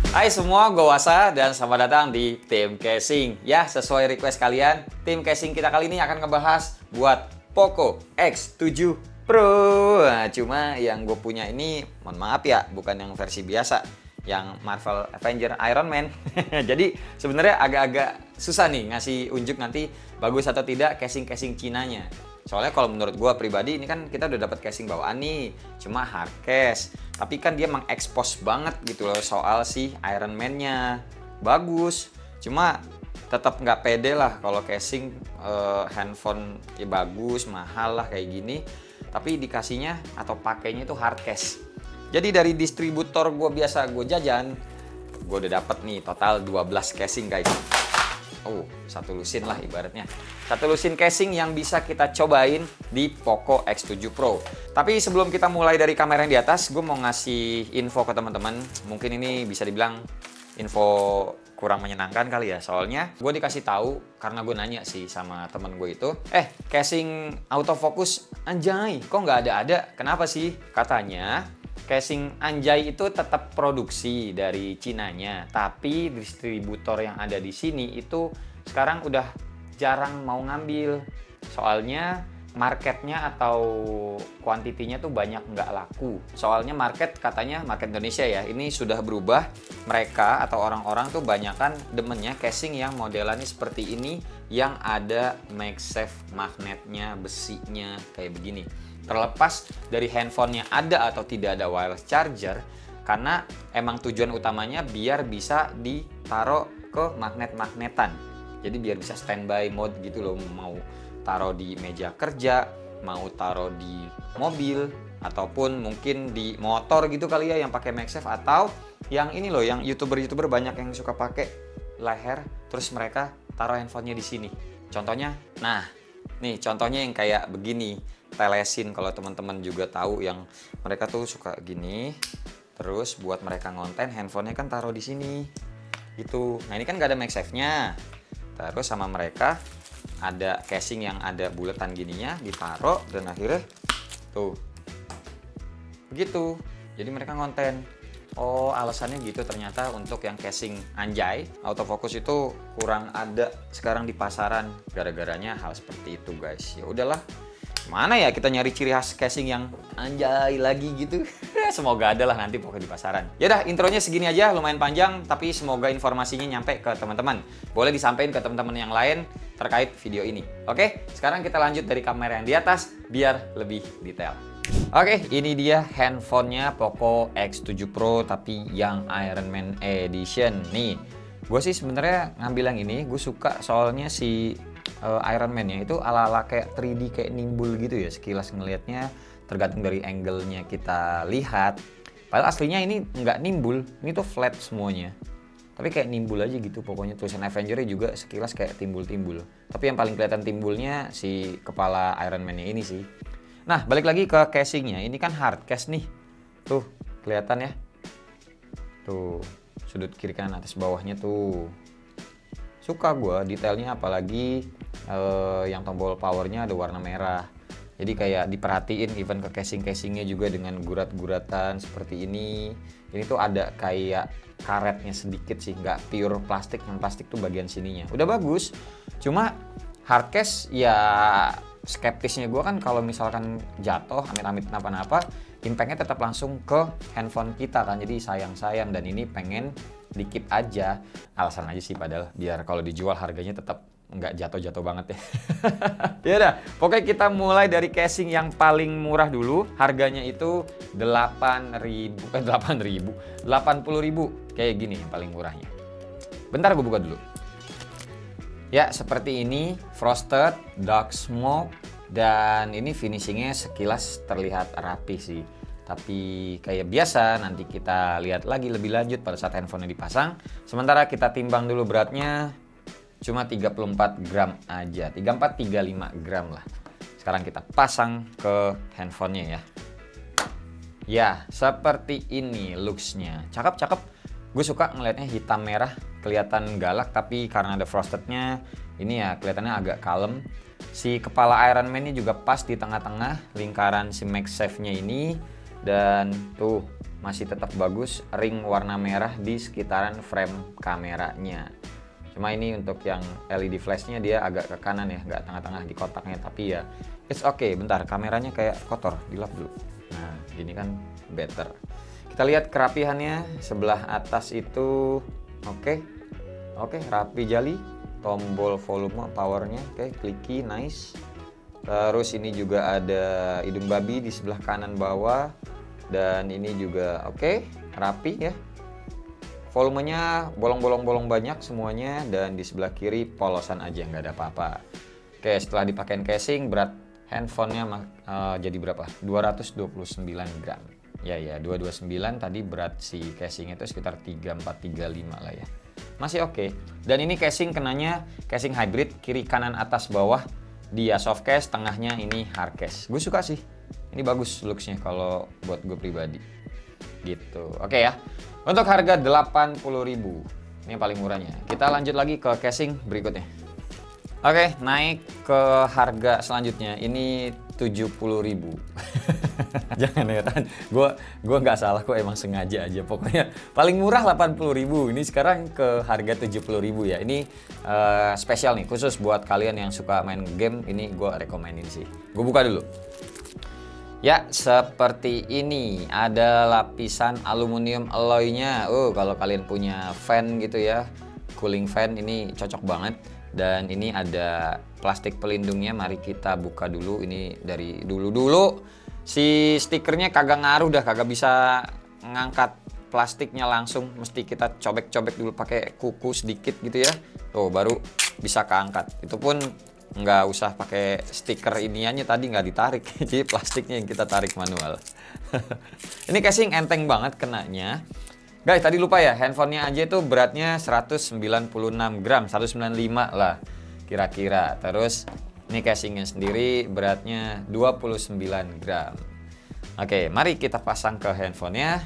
Hai semua, gue Wasa dan selamat datang di Tim Casing. Ya, sesuai request kalian, Tim Casing kita kali ini akan ngebahas buat Poco X7 Pro. Nah, cuma yang gue punya ini, mohon maaf ya, bukan yang versi biasa, yang Marvel Avenger Iron Man. Jadi sebenarnya agak-agak susah nih ngasih unjuk nanti bagus atau tidak casing-casing Cinanya. Soalnya kalau menurut gue pribadi ini kan kita udah dapat casing bawaan nih, cuma hard case. Tapi kan dia mengekspos banget gitu loh soal si Iron Man-nya. Bagus, cuma tetap nggak pede lah kalau casing handphone ya bagus, mahal lah kayak gini. Tapi dikasihnya atau pakainya itu hard case. Jadi dari distributor gue biasa gue jajan, gue udah dapet nih total 12 casing guys. Oh, satu lusin lah ibaratnya. Satu lusin casing yang bisa kita cobain di Poco X7 Pro. Tapi sebelum kita mulai dari kamera yang di atas, gue mau ngasih info ke teman-teman. Mungkin ini bisa dibilang info kurang menyenangkan kali ya. Soalnya gue dikasih tahu karena gue nanya sih sama temen gue itu, casing autofocus anjay, kok nggak ada-ada? Kenapa sih? Katanya casing anjay itu tetap produksi dari Cinanya, tapi distributor yang ada di sini itu sekarang udah jarang mau ngambil. Soalnya marketnya atau kuantitinya tuh banyak nggak laku. Soalnya katanya market Indonesia ya, ini sudah berubah. Mereka atau orang-orang tuh banyakan demennya casing yang modelannya seperti ini, yang ada MagSafe magnetnya, besinya kayak begini. Terlepas dari handphonenya ada atau tidak ada wireless charger, karena emang tujuan utamanya biar bisa ditaruh ke magnet-magnetan. Jadi biar bisa standby mode gitu loh, mau taruh di meja kerja, mau taruh di mobil, ataupun mungkin di motor gitu kali ya yang pakai MagSafe, atau yang ini loh, yang youtuber banyak yang suka pakai leher, terus mereka taruh handphonenya di sini. Contohnya, nah nih contohnya yang kayak begini. Telesin kalau teman-teman juga tahu, yang mereka tuh suka gini, terus buat mereka ngonten handphonenya kan taruh di sini gitu. Nah ini kan gak ada MagSafe-nya, terus sama mereka ada casing yang ada buletan gininya ditaruh, dan akhirnya tuh begitu, jadi mereka ngonten. Oh, alasannya gitu ternyata. Untuk yang casing anjay autofocus itu kurang ada sekarang di pasaran, gara-garanya hal seperti itu guys. Ya udahlah, mana ya kita nyari ciri khas casing yang anjay lagi gitu. Semoga ada lah nanti pokoknya di pasaran. Yaudah, intronya segini aja, lumayan panjang, tapi semoga informasinya nyampe ke teman-teman. Boleh disampaikan ke teman-teman yang lain terkait video ini. Oke, sekarang kita lanjut dari kamera yang di atas biar lebih detail. Oke, ini dia handphonenya Poco X7 Pro tapi yang Iron Man Edition. Nih, gue sih sebenarnya ngambil yang ini, gue suka soalnya si Iron Man-nya itu ala-ala kayak 3D, kayak nimbul gitu ya, sekilas ngelihatnya tergantung dari angle-nya kita lihat. Padahal aslinya ini nggak nimbul, ini tuh flat semuanya. Tapi kayak nimbul aja gitu, pokoknya tulisan Avenger-nya juga sekilas kayak timbul-timbul. Tapi yang paling kelihatan timbulnya si kepala Iron Man-nya ini sih. Nah, balik lagi ke casingnya, ini kan hard case nih. Tuh, kelihatan ya. Tuh, sudut kiri kanan atas bawahnya tuh. Suka gue detailnya, apalagi yang tombol powernya ada warna merah. Jadi kayak diperhatiin even ke casingnya juga dengan gurat-guratan seperti ini. Ini tuh ada kayak karetnya sedikit sih, nggak pure plastik. Yang plastik tuh bagian sininya. Udah bagus. Cuma hard case ya, skeptisnya gue kan kalau misalkan jatuh, amit-amit kenapa-napa, impactnya tetap langsung ke handphone kita kan. Jadi sayang-sayang, dan ini pengen dikit aja. Alasan aja sih, padahal biar kalau dijual harganya tetap nggak jatuh-jatuh banget ya. Ya udah, pokoknya kita mulai dari casing yang paling murah dulu. Harganya itu 80.000 kayak gini yang paling murahnya. Bentar gue buka dulu. Ya, seperti ini, frosted, dark smoke, dan ini finishingnya sekilas terlihat rapi sih. Tapi kayak biasa, nanti kita lihat lagi lebih lanjut pada saat handphonenya dipasang. Sementara kita timbang dulu beratnya, cuma 34 gram aja, 34-35 gram lah. Sekarang kita pasang ke handphonenya ya. Ya, seperti ini looks-nya. Cakep-cakep. Gue suka ngelihatnya hitam merah, kelihatan galak, tapi karena ada frostednya, ini ya kelihatannya agak kalem. Si kepala Iron Man ini juga pas di tengah-tengah lingkaran si MagSafe-nya ini. Dan tuh, masih tetap bagus, ring warna merah di sekitaran frame kameranya. Cuma ini untuk yang LED flashnya dia agak ke kanan ya, nggak tengah-tengah di kotaknya, tapi ya it's okay. Bentar, kameranya kayak kotor, dilap dulu. Nah, gini kan better. Kita lihat kerapihannya sebelah atas itu oke, rapi jali. Tombol volume powernya oke, clicky, nice. Terus ini juga ada hidung babi di sebelah kanan bawah, dan ini juga oke, rapi ya. Volumenya bolong-bolong banyak semuanya, dan di sebelah kiri polosan aja, nggak ada apa-apa. Oke, setelah dipakein casing, berat handphonenya jadi berapa? 229 gram. Ya 229, tadi berat si casing itu sekitar 3435 lah ya. Masih oke. Dan ini casing kenanya casing hybrid, kiri kanan atas bawah dia soft case, tengahnya ini hard case. Gue suka sih. Ini bagus looksnya kalau buat gue pribadi. Gitu. Oke ya. Untuk harga 80.000. Ini yang paling murahnya. Kita lanjut lagi ke casing berikutnya. Oke, naik ke harga selanjutnya. Ini 70.000. Jangan heran, gue nggak salah kok, emang sengaja aja. Pokoknya paling murah 80.000. Ini sekarang ke harga 70.000 ya. Ini spesial nih, khusus buat kalian yang suka main game. Ini gue rekomenin sih. Gue buka dulu. Ya, seperti ini. Ada lapisan aluminium alloy-nya. Kalau kalian punya fan gitu ya, cooling fan, ini cocok banget. Dan ini ada plastik pelindungnya. Mari kita buka dulu. Ini dari dulu si stikernya kagak ngaruh dah, kagak bisa ngangkat plastiknya langsung, mesti kita cobek-cobek dulu pakai kuku sedikit gitu ya. Tuh baru bisa keangkat. Itu pun nggak usah pakai stiker iniannya, tadi nggak ditarik. Jadi plastiknya yang kita tarik manual. Ini casing enteng banget kenanya. Guys, tadi lupa ya, handphonenya aja itu beratnya 196 gram, 195 lah kira-kira. Terus ini casingnya sendiri beratnya 29 gram. Oke, mari kita pasang ke handphonenya.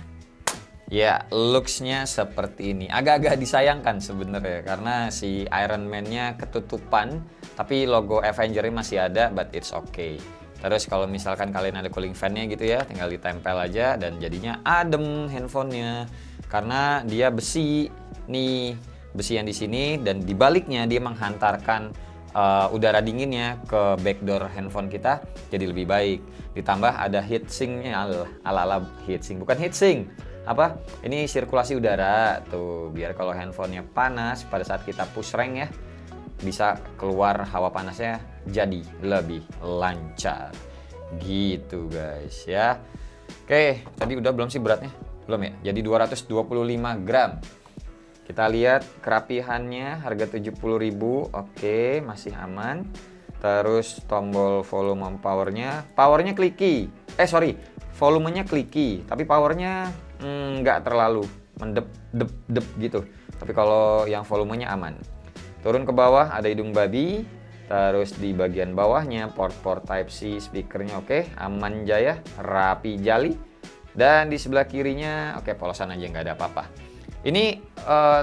Ya, looksnya seperti ini. Agak-agak disayangkan sebenarnya karena si Iron Man-nya ketutupan, tapi logo Avenger-nya masih ada, but it's okay. Terus kalau misalkan kalian ada cooling fan-nya gitu ya, tinggal ditempel aja dan jadinya adem handphonenya. Karena dia besi nih, besi yang di sini, dan di baliknya dia menghantarkan udara dinginnya ke backdoor handphone kita, jadi lebih baik. Ditambah ada heatsinknya, ala-ala heatsink, bukan heatsink. Apa? Ini sirkulasi udara tuh, biar kalau handphonenya panas pada saat kita push rank ya, bisa keluar hawa panasnya jadi lebih lancar. Gitu guys ya. Oke, tadi udah belum sih beratnya? Belum ya, jadi 225 gram. Kita lihat kerapihannya, harga 70.000. Oke, masih aman. Terus tombol volume powernya clicky. Volumenya clicky, tapi powernya nggak terlalu mendep dep gitu. Tapi kalau yang volumenya aman. Turun ke bawah ada hidung babi. Terus di bagian bawahnya port Type-C, speakernya oke, aman jaya, rapi jali. Dan di sebelah kirinya oke, polosan aja, nggak ada apa-apa. Ini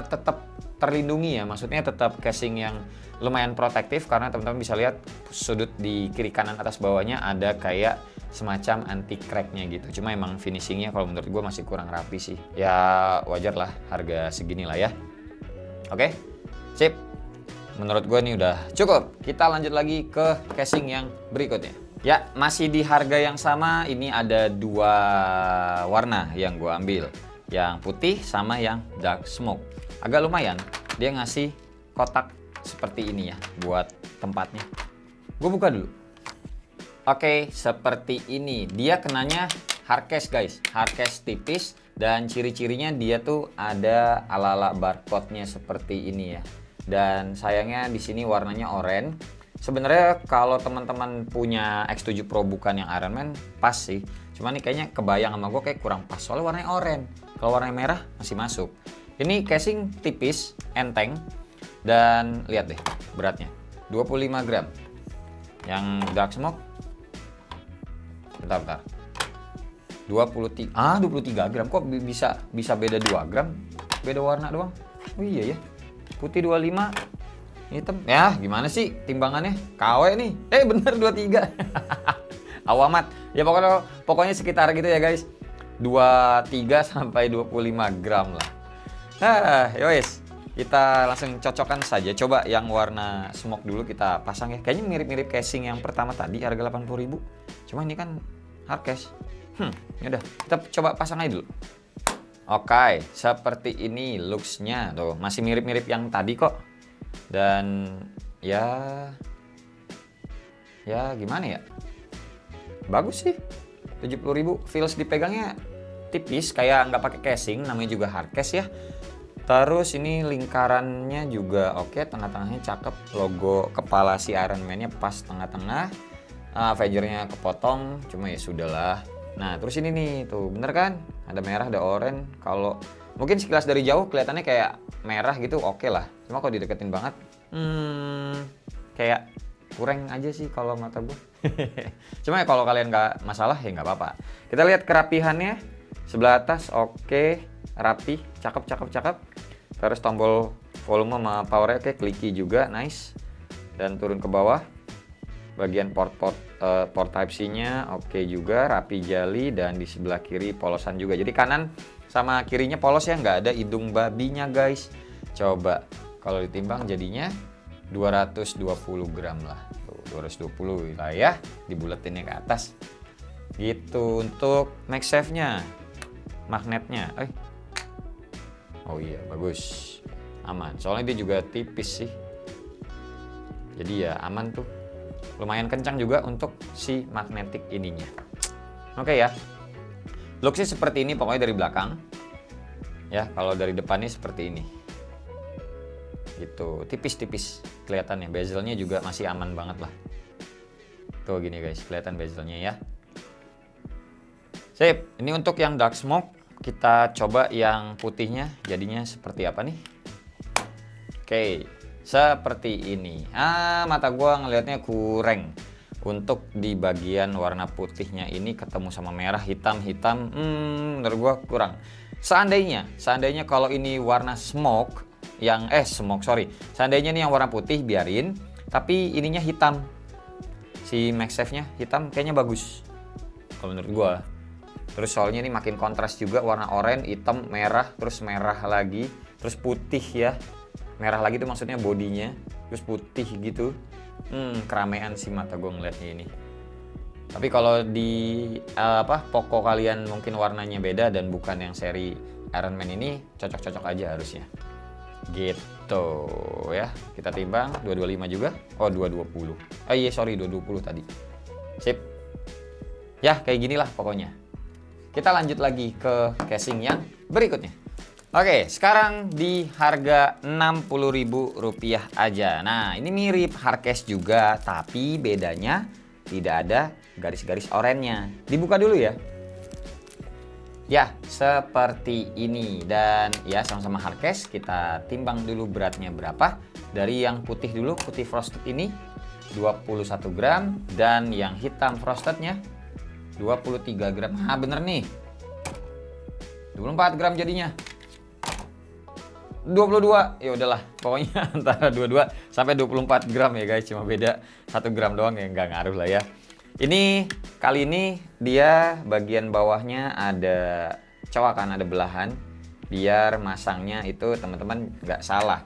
tetap terlindungi ya, maksudnya tetap casing yang lumayan protektif karena teman-teman bisa lihat sudut di kiri kanan atas bawahnya ada kayak semacam anti cracknya gitu. Cuma emang finishingnya kalau menurut gue masih kurang rapi sih. Ya wajar lah, harga segini lah ya. Oke, sip. Menurut gue ini udah cukup. Kita lanjut lagi ke casing yang berikutnya. Ya, masih di harga yang sama. Ini ada dua warna yang gue ambil, yang putih sama yang dark smoke. Agak lumayan, dia ngasih kotak seperti ini ya buat tempatnya. Gue buka dulu. Oke, seperti ini. Dia kenanya hard case guys, hard case tipis, dan ciri-cirinya dia tuh ada ala-ala barcode-nya seperti ini ya. Dan sayangnya di sini warnanya oranye. Sebenarnya kalau teman-teman punya X7 Pro bukan yang Iron Man, pas sih. Cuma nih kayaknya kebayang sama gue kayak kurang pas, soalnya warnanya oranye. Kalau warnanya merah masih masuk. Ini casing tipis, enteng, dan lihat deh beratnya 25 gram. Yang dark smoke, bentar. 23 gram. Kok bisa beda 2 gram? Beda warna doang. Oh iya ya. Putih 25, hitam. Ya, gimana sih timbangannya? KW nih. Bener 23. Awamat. Ya pokoknya sekitar gitu ya guys. 23 sampai 25 gram lah. Nah, yowes. Kita langsung cocokkan saja. Coba yang warna smoke dulu kita pasang ya. Kayaknya mirip-mirip casing yang pertama tadi, harga 80.000. Cuma ini kan hard case. Yaudah, kita coba pasang aja dulu. Oke, seperti ini looks-nya. Tuh, masih mirip-mirip yang tadi kok. Dan ya gimana ya? Bagus sih. 70.000, feels dipegangnya tipis, kayak nggak pakai casing, namanya juga hard case ya. Terus ini lingkarannya juga oke, tengah-tengahnya cakep, logo kepala si Iron Man-nya pas tengah-tengah. Avenger-nya kepotong, cuma ya sudahlah. Nah, terus ini nih, tuh bener kan? Ada merah, ada oranye. Kalau mungkin sekilas dari jauh kelihatannya kayak merah gitu, oke lah. Cuma kalau dideketin banget, kayak kurang aja sih kalau mata gue. Cuma ya kalau kalian nggak masalah ya nggak apa-apa. Kita lihat kerapihannya. Sebelah atas oke, rapi, cakep. Terus tombol volume sama powernya oke, clicky juga, nice. Dan turun ke bawah, bagian port Type C-nya oke juga, rapi jali, dan di sebelah kiri polosan juga. Jadi kanan sama kirinya polos ya, nggak ada hidung babinya guys. Coba kalau ditimbang jadinya 220 gram lah. Tuh, 220 lah ya, dibuletinnya ke atas. Gitu. Untuk MagSafe-nya, magnetnya, oh iya bagus, aman. Soalnya dia juga tipis sih, jadi ya aman tuh. Lumayan kencang juga untuk si magnetik ininya. Oke ya, looksnya seperti ini pokoknya dari belakang. Ya, kalau dari depannya seperti ini. Gitu, tipis-tipis kelihatannya. Bezelnya juga masih aman banget lah. Tuh gini guys, kelihatan bezelnya ya. Sip, ini untuk yang dark smoke. Kita coba yang putihnya jadinya seperti apa nih. Oke, seperti ini. Mata gua ngelihatnya kurang. Untuk di bagian warna putihnya ini ketemu sama merah, hitam. Menurut gua kurang. Seandainya kalau ini warna smoke, seandainya ini yang warna putih biarin, tapi ininya hitam. Si MagSafe-nya hitam kayaknya bagus. Kalau menurut gua. Terus soalnya ini makin kontras juga, warna oranye, hitam, merah, terus merah lagi, terus putih ya. Merah lagi itu maksudnya bodinya, terus putih gitu. Keramaian sih mata gue ngeliatnya ini. Tapi kalau di Poco kalian mungkin warnanya beda dan bukan yang seri Iron Man ini, cocok-cocok aja harusnya. Gitu ya. Kita timbang 225 juga. Oh, 220. Iya, sorry 220 tadi. Sip. Ya, kayak ginilah pokoknya. Kita lanjut lagi ke casing yang berikutnya. Oke, sekarang di harga Rp60.000 aja. Nah, ini mirip hard case juga, tapi bedanya tidak ada garis-garis oranye-nya. Dibuka dulu ya. Ya, seperti ini. Dan ya sama-sama hard case, kita timbang dulu beratnya berapa. Dari yang putih dulu, putih frosted ini 21 gram. Dan yang hitam frostednya 23 gram. Nah, bener nih. 24 gram jadinya. 22. Ya udahlah, pokoknya antara 22 sampai 24 gram ya guys, cuma beda 1 gram doang ya, nggak ngaruh lah ya. Ini kali ini dia bagian bawahnya ada cowakan, ada belahan, biar masangnya itu teman-teman nggak salah.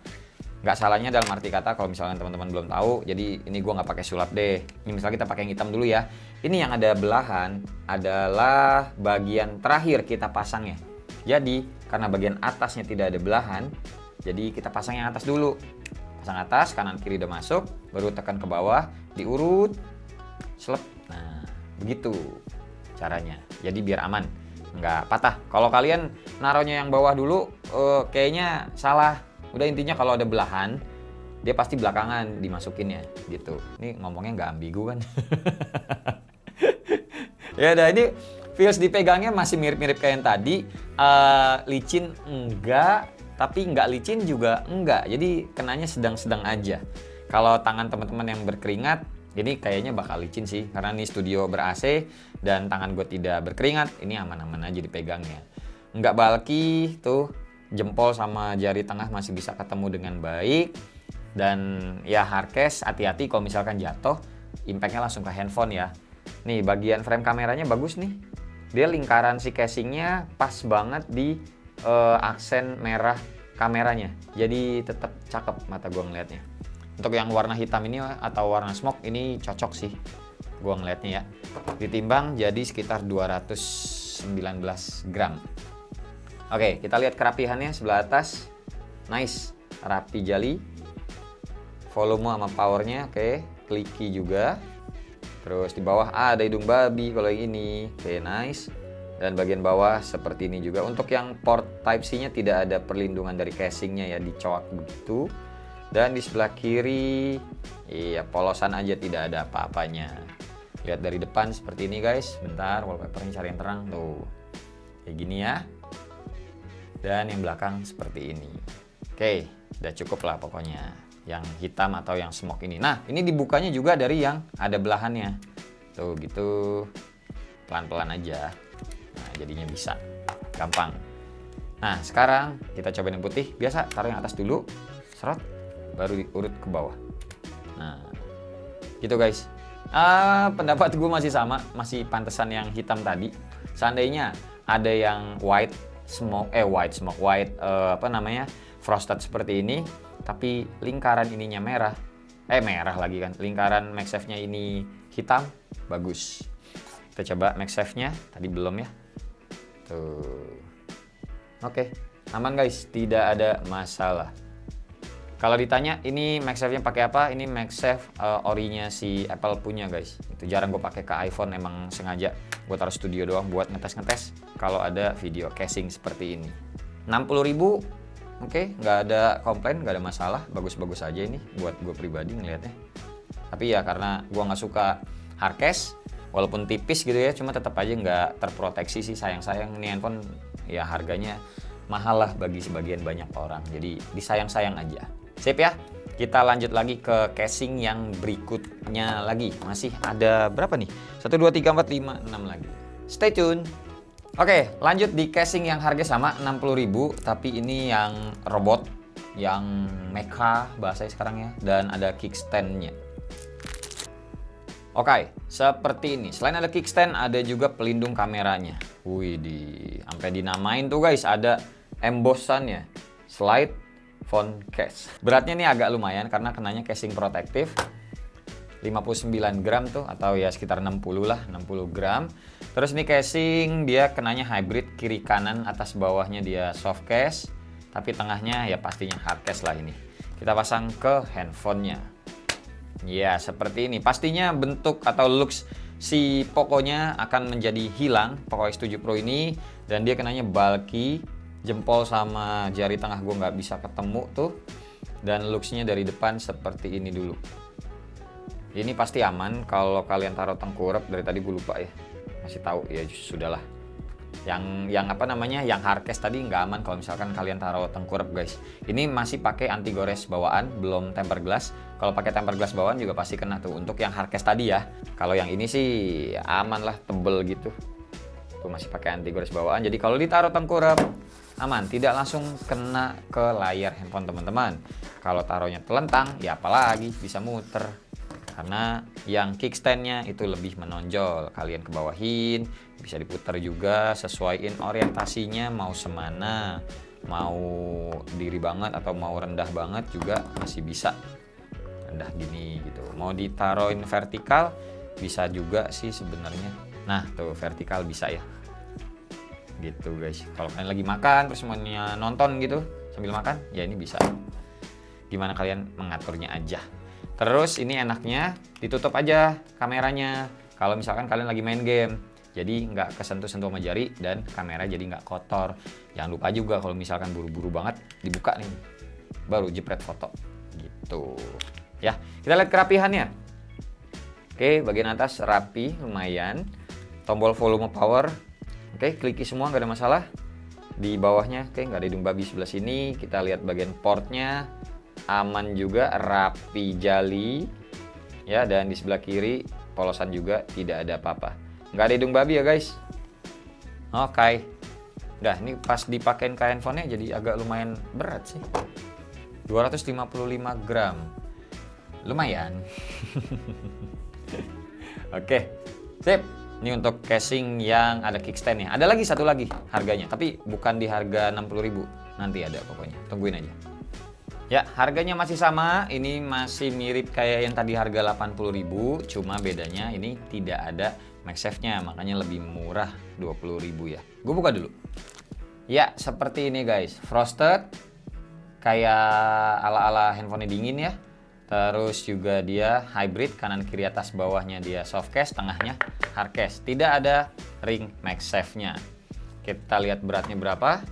Nggak salahnya dalam arti kata kalau misalnya teman-teman belum tahu, jadi ini gua nggak pakai sulap deh. Ini misalnya kita pakai yang hitam dulu ya. Ini yang ada belahan adalah bagian terakhir kita pasangnya. Jadi karena bagian atasnya tidak ada belahan, jadi kita pasang yang atas dulu. Pasang atas, kanan kiri udah masuk, baru tekan ke bawah, diurut, selep. Nah, begitu caranya. Jadi biar aman, nggak patah. Kalau kalian naruhnya yang bawah dulu, kayaknya salah. Udah intinya kalau ada belahan, dia pasti belakangan dimasukinnya gitu. Ini ngomongnya nggak ambigu kan? Ya udah, ini feels dipegangnya masih mirip-mirip kayak yang tadi. Licin enggak, tapi nggak licin juga enggak. Jadi kenanya sedang-sedang aja. Kalau tangan teman-teman yang berkeringat, ini kayaknya bakal licin sih. Karena ini studio ber-AC dan tangan gue tidak berkeringat, ini aman-aman aja dipegangnya. Nggak bulky tuh. Jempol sama jari tengah masih bisa ketemu dengan baik. Dan ya hard case, hati-hati kalau misalkan jatuh, impactnya langsung ke handphone ya. Nih bagian frame kameranya bagus nih, dia lingkaran si casingnya pas banget di aksen merah kameranya. Jadi tetap cakep mata gua ngeliatnya. Untuk yang warna hitam ini atau warna smoke ini cocok sih gua ngeliatnya ya. Ditimbang jadi sekitar 219 gram. Oke, kita lihat kerapihannya sebelah atas. Nice, rapi jali. Volume sama powernya oke, clicky juga. Terus di bawah ada hidung babi kalau yang ini. Oke, nice. Dan bagian bawah seperti ini juga. Untuk yang port Type-C-nya tidak ada perlindungan dari casingnya ya, dicoak begitu. Dan di sebelah kiri, iya polosan aja, tidak ada apa-apanya. Lihat dari depan seperti ini guys. Bentar, wallpapernya cari yang terang tuh. Kayak gini ya. Dan yang belakang seperti ini. Oke, udah cukup lah pokoknya. Yang hitam atau yang smoke ini. Nah, ini dibukanya juga dari yang ada belahannya. Tuh gitu. Pelan-pelan aja. Nah, jadinya bisa. Gampang. Nah, sekarang kita coba yang putih. Biasa taruh yang atas dulu. Serot. Baru diurut ke bawah. Nah, gitu guys. Pendapat gue masih sama. Masih pantesan yang hitam tadi. Seandainya ada yang white frosted seperti ini. Tapi lingkaran ininya merah. Merah lagi kan. Lingkaran MagSafe-nya ini hitam. Bagus. Kita coba MagSafe-nya. Tadi belum ya. Tuh. Oke, aman guys, tidak ada masalah. Kalau ditanya ini MagSafe-nya pakai apa? Ini MagSafe orinya si Apple punya guys. Itu jarang gue pakai ke iPhone, emang sengaja gue taruh studio doang buat ngetes-ngetes kalau ada video casing seperti ini. 60.000, oke, nggak ada komplain, nggak ada masalah, bagus-bagus aja ini buat gue pribadi ngelihatnya. Tapi ya karena gue nggak suka hardcase. Walaupun tipis gitu ya, cuma tetap aja nggak terproteksi sih, sayang-sayang ini handphone ya harganya mahal lah bagi sebagian banyak orang. Jadi disayang-sayang aja. Sip ya, kita lanjut lagi ke casing yang berikutnya lagi. Masih ada berapa nih? 1, 2, 3, 4, 5, 6 lagi. Stay tune. Oke, lanjut di casing yang harga sama 60.000, tapi ini yang robot, yang mecha bahasanya sekarang ya, dan ada kickstand-nya. Oke, seperti ini. Selain ada kickstand, ada juga pelindung kameranya. Wih, sampai dinamain tuh guys, ada embossannya. Slide phone case. Beratnya nih agak lumayan karena kenanya casing protektif. 59 gram tuh, atau ya sekitar 60 lah, 60 gram. Terus ini casing dia kenanya hybrid, kiri kanan, atas bawahnya dia soft case. Tapi tengahnya ya pastinya hard case lah ini. Kita pasang ke handphonenya. Ya, seperti ini. Pastinya bentuk atau looks si Poco-nya akan menjadi hilang, Poco X7 Pro ini. Dan dia kenanya bulky, jempol sama jari tengah gue nggak bisa ketemu tuh. Dan looks-nya dari depan seperti ini dulu. Ini pasti aman kalau kalian taruh tengkurap. Dari tadi gue lupa ya, masih tahu ya, sudahlah. Yang hardcase tadi nggak aman kalau misalkan kalian taruh tengkurap guys. Ini masih pakai anti gores bawaan, belum tempered glass. Kalau pakai tempered glass bawaan juga pasti kena tuh untuk yang hardcase tadi ya. Kalau yang ini sih aman lah, tebel gitu. Tuh masih pakai anti gores bawaan. Jadi kalau ditaruh tengkurap aman, tidak langsung kena ke layar handphone teman-teman. Kalau taruhnya telentang ya apalagi bisa muter. Karena yang kickstand-nya itu lebih menonjol. Kalian kebawahin, bisa diputar juga, sesuaiin orientasinya mau semana. Mau diri banget atau mau rendah banget juga masih bisa. Rendah gini gitu. Mau ditaruhin vertikal bisa juga sih sebenarnya. Nah, tuh vertikal bisa ya. Gitu guys. Kalau kalian lagi makan terus mau nonton gitu sambil makan, ya ini bisa. Gimana kalian mengaturnya aja. Terus ini enaknya ditutup aja kameranya kalau misalkan kalian lagi main game. Jadi nggak kesentuh-sentuh sama jari dan kamera jadi nggak kotor. Jangan lupa juga kalau misalkan buru-buru banget dibuka nih, baru jepret foto gitu. Ya, kita lihat kerapihannya. Oke, bagian atas rapi, lumayan. Tombol volume power, oke, kliki semua nggak ada masalah. Di bawahnya, oke, nggak ada hidung babi sebelah sini. Kita lihat bagian portnya. Aman juga, rapi jali ya, dan di sebelah kiri polosan juga tidak ada apa-apa, nggak ada hidung babi ya guys. Oke, dah ini pas dipakein ke handphonenya jadi agak lumayan berat sih, 255 gram, lumayan. Oke, sip. Ini untuk casing yang ada kickstand-nya. Ada lagi satu lagi harganya, tapi bukan di harga 60.000. Nanti ada pokoknya. Tungguin aja. Ya, harganya masih sama. Ini masih mirip kayak yang tadi harga 80.000, cuma bedanya ini tidak ada MagSafe-nya, makanya lebih murah 20.000 ya. Gue buka dulu. Ya, seperti ini guys. Frosted kayak ala-ala handphone dingin ya. Terus juga dia hybrid, kanan kiri atas bawahnya dia soft case, tengahnya hard case. Tidak ada ring MagSafe-nya. Kita lihat beratnya berapa?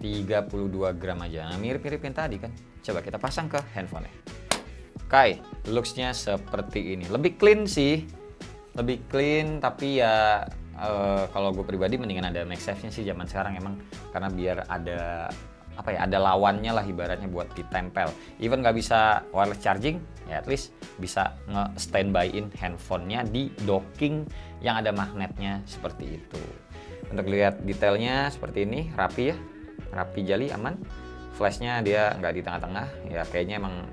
32 gram aja. Nah, mirip-mirip yang tadi kan. Coba kita pasang ke handphone-nya. Oke, looks-nya seperti ini. Lebih clean sih. Lebih clean, tapi ya kalau gue pribadi mendingan ada MagSafe-nya sih zaman sekarang emang, karena biar ada apa ya, ada lawannya lah ibaratnya buat ditempel. Even nggak bisa wireless charging, ya at least bisa nge-standby-in handphonenya di docking yang ada magnetnya seperti itu. Untuk lihat detailnya seperti ini, rapi ya, rapi jali, aman. Flashnya dia nggak di tengah-tengah, ya kayaknya emang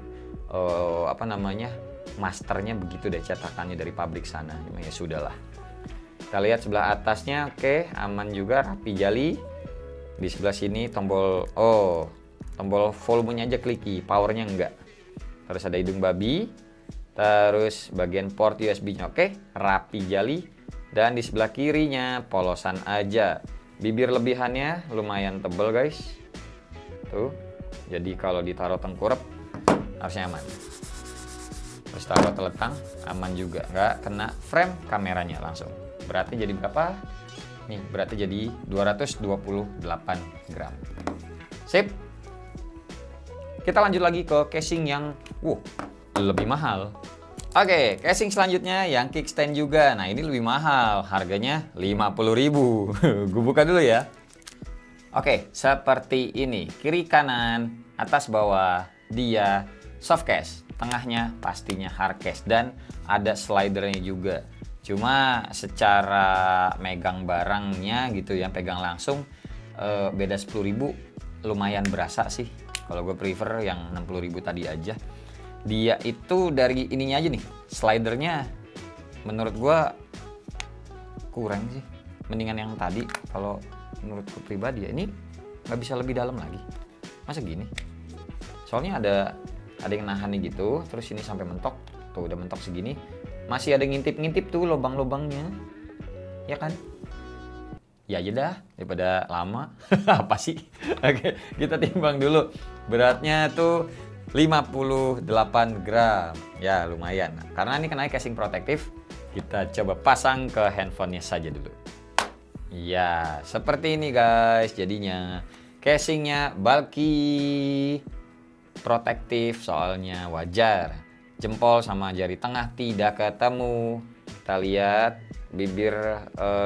apa namanya, masternya begitu deh cetakannya dari pabrik sana. Cuma ya sudahlah. Kita lihat sebelah atasnya, oke, aman juga, rapi jali. Di sebelah sini tombol tombol volumenya aja kliki, powernya enggak. Terus ada hidung babi, terus bagian port USB-nya oke, rapi jali, dan di sebelah kirinya polosan aja. Bibir lebihannya lumayan tebel guys. Tuh. Jadi kalau ditaruh tengkurap harusnya aman. Terus taruh teletang aman juga, nggak kena frame kameranya langsung. Beratnya jadi berapa? Nih, beratnya jadi 228 gram. Sip. Kita lanjut lagi ke casing yang lebih mahal. Oke, casing selanjutnya yang kickstand juga. Nah, ini lebih mahal. Harganya 50.000. Gue buka dulu ya. Oke, seperti ini. Kiri kanan, atas bawah, dia soft case. Tengahnya pastinya hard case. Dan ada slidernya juga. Cuma secara megang barangnya gitu ya, pegang langsung beda 10.000, lumayan berasa sih. Kalau gue prefer yang 60.000 tadi aja. Dia itu dari ininya aja nih, slidernya menurut gue kurang sih. Mendingan yang tadi kalau menurut gue pribadi ya. Ini nggak bisa lebih dalam lagi. Masa gini? Soalnya ada yang nahan nih gitu, terus ini sampai mentok. Tuh udah mentok segini. Masih ada ngintip-ngintip tuh lubang-lubangnya, ya kan? Ya aja dah, daripada lama. Apa sih? Oke, kita timbang dulu. Beratnya tuh 58 gram. Ya lumayan. Karena ini kena casing protektif, kita coba pasang ke handphonenya saja dulu. Ya, seperti ini guys jadinya. Casingnya bulky, protektif, soalnya wajar. Jempol sama jari tengah tidak ketemu. Kita lihat bibir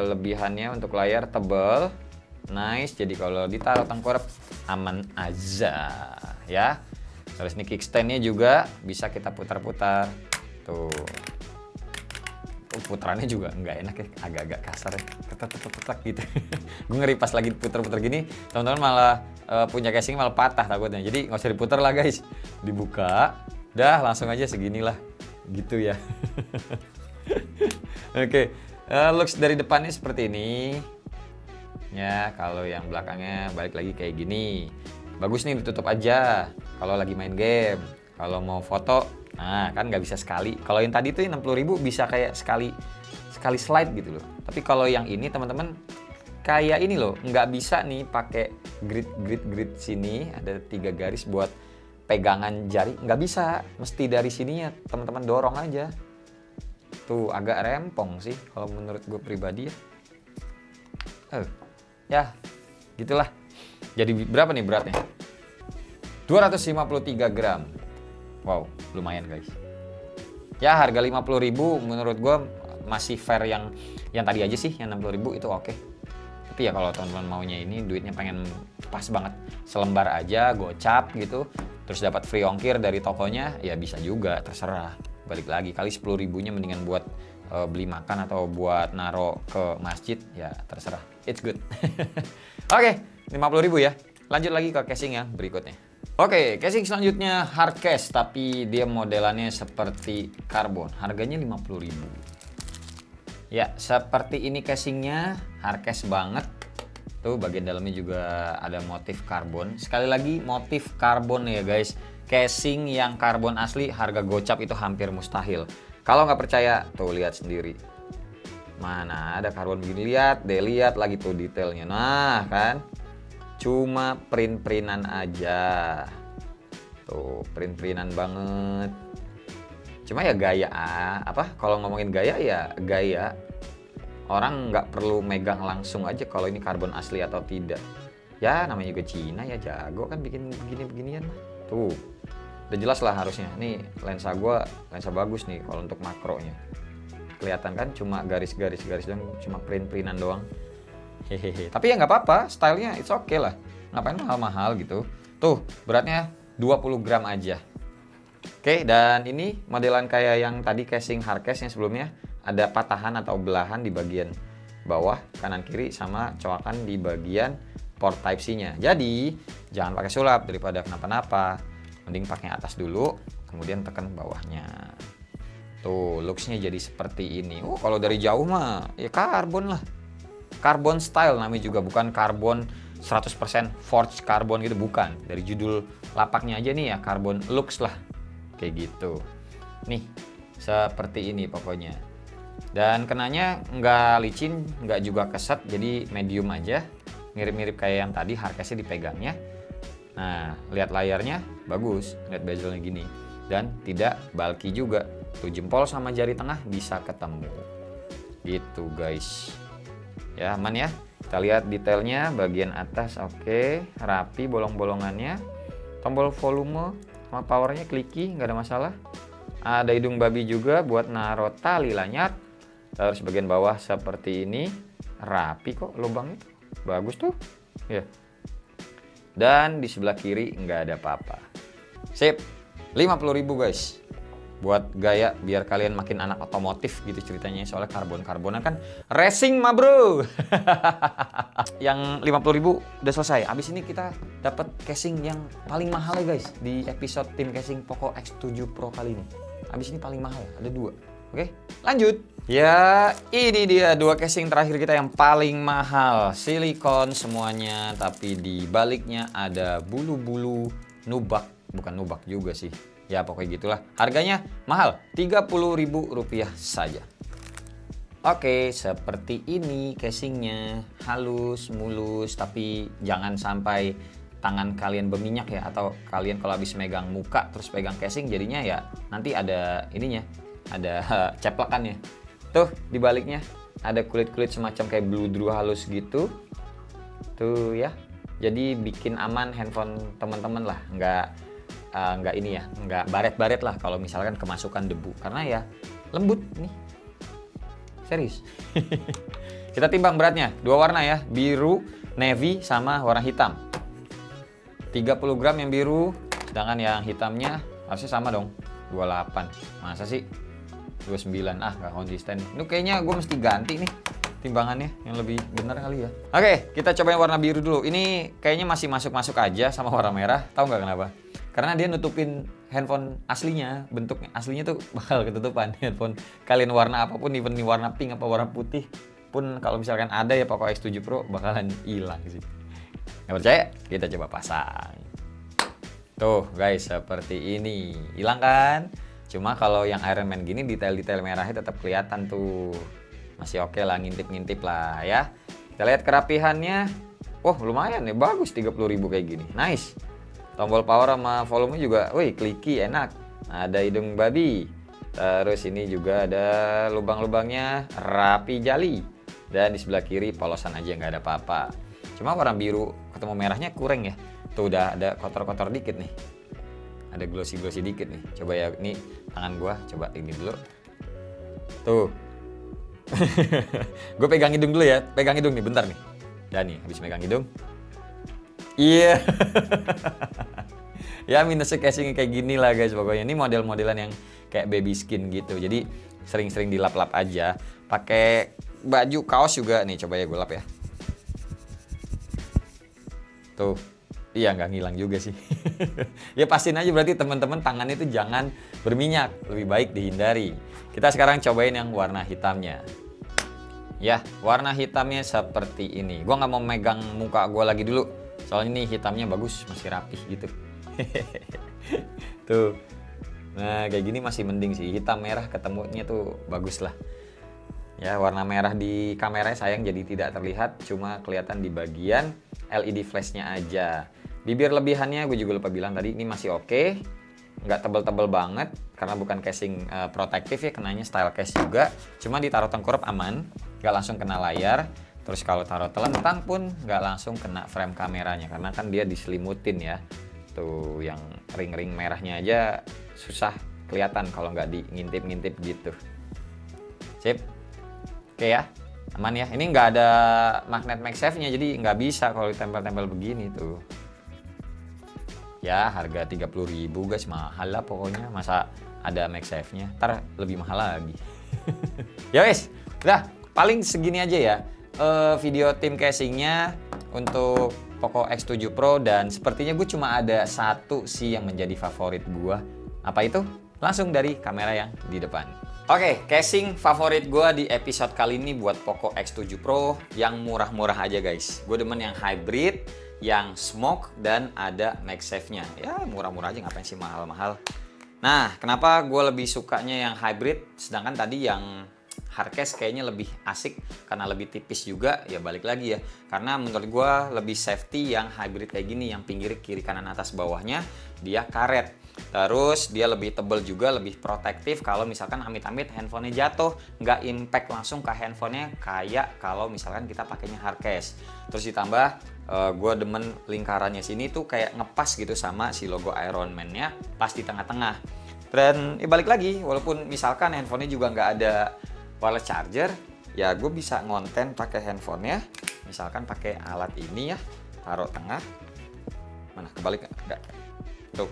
lebihannya untuk layar tebal, nice. Jadi kalau ditaruh tengkurap aman aja ya. Terus ini kickstandnya juga bisa kita putar-putar. Tuh, putarannya juga nggak enak ya, agak-agak kasar ya, ketek gitu. Gue ngeri pas lagi putar-putar gini, teman-teman malah punya casing malah patah takutnya. Jadi nggak usah diputar lah guys, dibuka. Dah langsung aja seginilah gitu ya. Oke, looks dari depannya seperti ini ya. Kalau yang belakangnya balik lagi kayak gini, bagus nih ditutup aja kalau lagi main game. Kalau mau foto, nah kan nggak bisa sekali. Kalau yang tadi tuh 60.000 bisa kayak sekali slide gitu loh. Tapi kalau yang ini teman-teman kayak ini loh, nggak bisa nih pakai grid sini ada 3 garis buat pegangan jari, nggak bisa, mesti dari sininya teman-teman dorong aja. Tuh agak rempong sih kalau menurut gue pribadi ya. Ya gitulah. Jadi berapa nih beratnya? 253 gram. Wow, lumayan guys. Ya harga 50.000 menurut gue masih fair. Yang tadi aja sih, yang 60.000 itu oke. Tapi ya kalau teman-teman maunya ini duitnya pengen pas banget, selembar aja gocap gitu, terus dapat free ongkir dari tokonya, ya bisa juga, terserah. Balik lagi, kali 10.000-nya mendingan buat beli makan atau buat naro ke masjid, ya terserah. It's good. Oke, 50.000 ya. Lanjut lagi ke casing yang berikutnya. Oke, casing selanjutnya hard case, tapi dia modelannya seperti karbon. Harganya 50.000. Ya, seperti ini casingnya, hardcase banget. Tuh bagian dalamnya juga ada motif karbon. Sekali lagi motif karbon ya guys. Casing yang karbon asli harga gocap itu hampir mustahil. Kalau nggak percaya, tuh lihat sendiri. Mana ada karbon begini, lihat deh, lihat lagi tuh detailnya. Nah kan, cuma print-printan aja. Tuh print-printan banget. Cuma ya gaya apa? Kalau ngomongin gaya ya gaya. Orang nggak perlu megang langsung aja kalau ini karbon asli atau tidak. Ya namanya juga Cina ya, jago kan bikin begini-beginian. Tuh udah jelas lah harusnya. Nih lensa gua lensa bagus nih kalau untuk makronya. Kelihatan kan cuma garis-garis dan cuma print-printan doang. Hehehe. Tapi ya nggak apa-apa, stylenya it's okay lah. Ngapain mahal-mahal gitu. Tuh beratnya 20 gram aja. Oke, dan ini modelan kayak yang tadi casing hardcase yang sebelumnya, ada patahan atau belahan di bagian bawah kanan kiri sama coakan di bagian port type C-nya. Jadi jangan pakai sulap daripada kenapa-napa. Mending pakai atas dulu, kemudian tekan bawahnya. Tuh looks-nya jadi seperti ini. Oh kalau dari jauh mah ya karbon lah. Carbon style namanya juga, bukan karbon 100% forged carbon gitu, bukan. Dari judul lapaknya aja nih ya, carbon looks lah. Kayak gitu. Nih, seperti ini pokoknya. Dan kenanya nggak licin, nggak juga keset, jadi medium aja. Mirip-mirip kayak yang tadi, hardcase-nya dipegangnya. Nah, lihat layarnya bagus, lihat bezelnya gini. Dan tidak bulky juga. Tuh jempol sama jari tengah bisa ketemu. Gitu guys. Ya, aman ya. Kita lihat detailnya, bagian atas oke, rapi bolong-bolongannya. Tombol volume sama powernya kliki, nggak ada masalah. Ada hidung babi juga buat naruh tali lanyat. Terus bagian bawah seperti ini, rapi kok lubangnya, bagus tuh ya. Dan di sebelah kiri nggak ada apa-apa. Sip, 50.000 guys. Buat gaya biar kalian makin anak otomotif gitu ceritanya, soalnya karbon-karbonan kan racing mah bro. Yang 50.000 udah selesai. Abis ini kita dapat casing yang paling mahal ya guys di episode tim casing Poco X7 Pro kali ini. Abis ini paling mahal, ada 2. Oke, lanjut. Ya, ini dia 2 casing terakhir kita yang paling mahal. Silikon semuanya, tapi di baliknya ada bulu-bulu nubak. Bukan nubak juga sih. Ya pokoknya gitulah. Harganya mahal, Rp30.000 saja. Oke, seperti ini casingnya. Halus, mulus, tapi jangan sampai tangan kalian berminyak ya. Atau kalian kalau habis megang muka terus pegang casing, jadinya ya nanti ada ininya, ada ceplekannya. Tuh di baliknya ada kulit-kulit semacam kayak bludru halus gitu. Tuh ya. Jadi bikin aman handphone teman-teman lah, nggak ini ya, nggak baret-baret lah kalau misalkan kemasukan debu, karena ya lembut nih, serius. Kita timbang beratnya, 2 warna ya, biru, navy sama warna hitam. 30 gram yang biru, sedangkan yang hitamnya harusnya sama dong, 28. Masa sih 29? Ah nggak konsisten. Ini kayaknya gue mesti ganti nih timbangannya yang lebih benar kali ya. Oke, kita cobain warna biru dulu. Ini kayaknya masih masuk-masuk aja sama warna merah. Tahu nggak kenapa? Karena dia nutupin handphone aslinya, bentuknya aslinya tuh bakal ketutupan. Handphone kalian warna apapun, even warna pink apa warna putih pun, kalau misalkan ada ya Poco X7 Pro bakalan hilang sih. Nggak percaya? Kita coba pasang. Tuh guys, seperti ini. Hilang kan? Cuma kalau yang Iron Man gini detail-detail merahnya tetap kelihatan tuh. Masih oke lah, ngintip-ngintip lah ya. Kita lihat kerapihannya. Wah lumayan ya, bagus 30.000 kayak gini. Nice. Tombol power sama volume juga, wih kliki, enak. Ada hidung babi. Terus ini juga ada lubang-lubangnya, rapi jali. Dan di sebelah kiri polosan aja, nggak ada apa-apa. Cuma warna biru ketemu merahnya kurang ya. Tuh udah ada kotor-kotor dikit nih. Ada glossy-glossy dikit nih. Coba ya, ini tangan gua, coba ini dulu. Tuh. Gue pegang hidung dulu ya, pegang hidung nih, bentar nih. Dan nih, habis megang hidung. Iya. Ya minusnya casing kayak gini lah guys pokoknya. Ini model-modelan yang kayak baby skin gitu. Jadi sering-sering dilap-lap aja. Pakai baju kaos juga nih, coba ya gue lap ya. Tuh. Iya nggak ngilang juga sih. Ya pastiin aja berarti teman-teman tangannya itu jangan berminyak. Lebih baik dihindari. Kita sekarang cobain yang warna hitamnya. Ya, warna hitamnya seperti ini. Gua nggak mau megang muka gua lagi dulu. Soalnya nih hitamnya bagus, masih rapih gitu. Tuh. Nah, kayak gini masih mending sih. Hitam merah ketemunya tuh bagus lah. Ya, warna merah di kameranya sayang jadi tidak terlihat, cuma kelihatan di bagian LED flashnya aja. Bibir lebihannya gue juga lupa bilang tadi, ini masih oke. Nggak tebel-tebel banget, karena bukan casing protektif ya, kenanya style case juga. Cuma ditaruh tengkurap aman, nggak langsung kena layar. Terus kalau taruh telentang pun nggak langsung kena frame kameranya, karena kan dia diselimutin ya. Tuh yang ring-ring merahnya aja susah kelihatan kalau nggak diintip-ngintip gitu. Sip. Oke ya, aman ya. Ini nggak ada magnet MagSafe-nya, jadi nggak bisa kalau ditempel-tempel begini tuh. Ya harga 30.000 guys, mahal lah pokoknya. Masa ada MagSafe-nya, ntar lebih mahal lagi. Ya wes, udah paling segini aja ya video tim casingnya untuk Poco X7 Pro. Dan sepertinya gue cuma ada satu sih yang menjadi favorit gue. Apa itu? Langsung dari kamera yang di depan. Oke, casing favorit gue di episode kali ini buat Poco X7 Pro yang murah-murah aja guys. Gue demen yang hybrid, yang smoke, dan ada MagSafe-nya. Ya murah-murah aja, ngapain sih mahal-mahal. Nah, kenapa gue lebih sukanya yang hybrid, sedangkan tadi yang hardcase kayaknya lebih asik karena lebih tipis juga. Ya balik lagi ya, karena menurut gue lebih safety yang hybrid kayak gini, yang pinggir kiri kanan atas bawahnya dia karet. Terus dia lebih tebal juga, lebih protektif kalau misalkan amit-amit handphonenya jatuh, nggak impact langsung ke handphonenya kayak kalau misalkan kita pakainya hardcase. Terus ditambah gue demen lingkarannya sini tuh kayak ngepas gitu sama si logo Iron Man-nya pas di tengah-tengah. Dan balik lagi, walaupun misalkan handphonenya juga nggak ada wireless charger, ya gue bisa ngonten pakai handphonenya. Misalkan pakai alat ini ya, taruh tengah. Mana kebalik nggak? Tuh.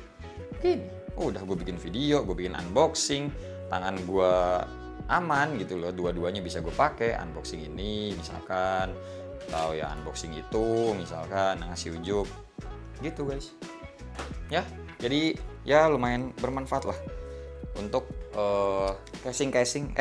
Udah gue bikin video, gue bikin unboxing, tangan gue aman gitu loh, dua-duanya bisa gue pakai. Unboxing ini misalkan, atau ya unboxing itu misalkan ngasih ujuk gitu guys. Ya, jadi ya lumayan bermanfaat lah untuk casing-casing,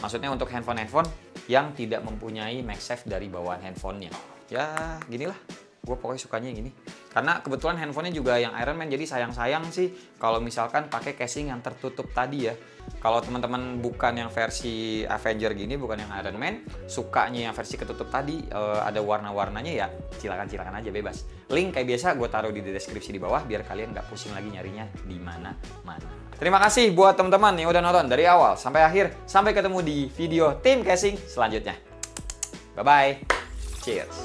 maksudnya untuk handphone-handphone yang tidak mempunyai MagSafe dari bawaan handphonenya. Ya ginilah, gue pokoknya sukanya yang ini. Karena kebetulan handphonenya juga yang Iron Man, jadi sayang-sayang sih kalau misalkan pakai casing yang tertutup tadi ya. Kalau teman-teman bukan yang versi Avenger gini, bukan yang Iron Man, sukanya yang versi ketutup tadi, ada warna-warnanya, ya silakan aja, bebas. Link kayak biasa gue taruh di deskripsi di bawah biar kalian nggak pusing lagi nyarinya di mana-mana. Terima kasih buat teman-teman yang udah nonton dari awal sampai akhir. Sampai ketemu di video tim casing selanjutnya. Bye-bye. Cheers.